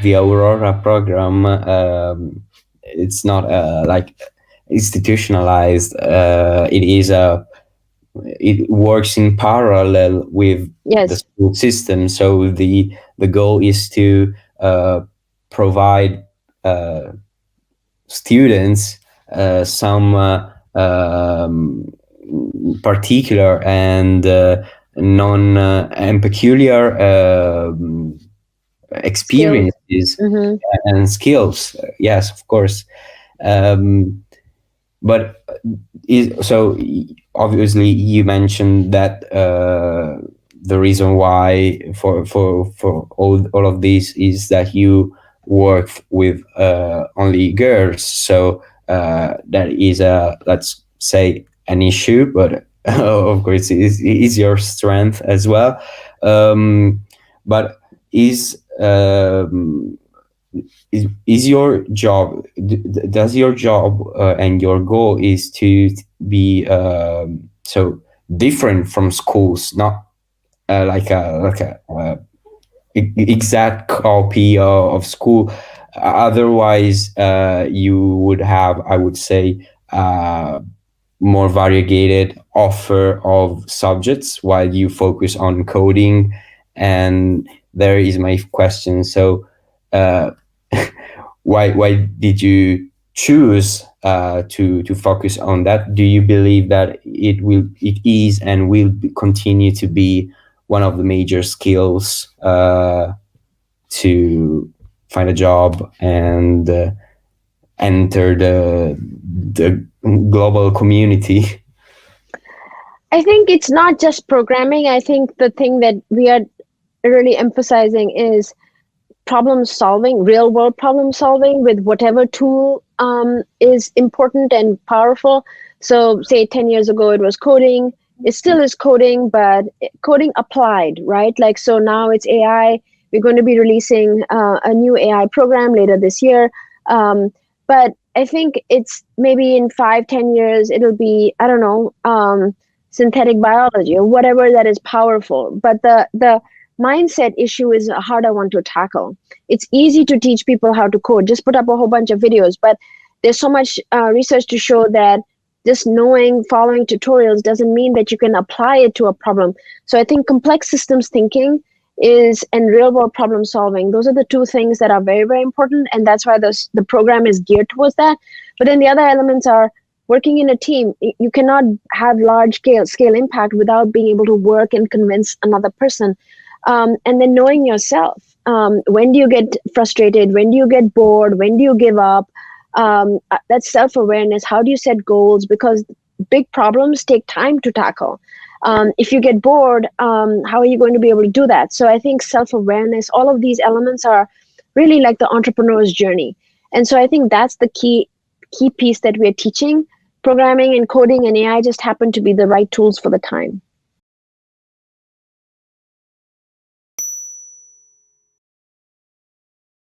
the Aurora program, it's not like institutionalized. It works in parallel with the Yes. school system. So the goal is to provide students some particular and non and peculiar Skills. experiences Mm-hmm. and skills. Yes, of course. Um, but so obviously you mentioned that the reason why for all of this is that you work with only girls. So that is a, let's say, an issue, but of course is your strength as well. But is is your job, does your job and your goal is to be so different from schools, not exact copy of school? Otherwise you would have, I would say, more variegated offer of subjects while you focus on coding. And there is my question. So uh, why did you choose to focus on that? Do you believe that it is and will continue to be one of the major skills to find a job and enter the global community? I think it's not just programming. I think the thing that we are really emphasizing is problem solving, real world problem solving with whatever tool is important and powerful. So, say 10 years ago, it was coding. It still is coding, but coding applied, right? Like, so now it's AI. We're going to be releasing a new AI program later this year. But I think it's maybe in 5, 10 years, it'll be, I don't know, synthetic biology or whatever that is powerful. But the mindset issue is a harder one to tackle. It's easy to teach people how to code, just put up a whole bunch of videos, but there's so much research to show that just knowing, following tutorials doesn't mean that you can apply it to a problem. So I think complex systems thinking is and real world problem solving, those are the two things that are very, very important, and that's why the program is geared towards that. But then the other elements are working in a team. You cannot have large scale impact without being able to work and convince another person. And then knowing yourself. When do you get frustrated? When do you get bored? When do you give up? That's self-awareness. How do you set goals? Because big problems take time to tackle. If you get bored, how are you going to be able to do that? So I think self-awareness, all of these elements are really like the entrepreneur's journey. And so I think that's the key piece that we're teaching. Programming and coding and AI just happen to be the right tools for the time.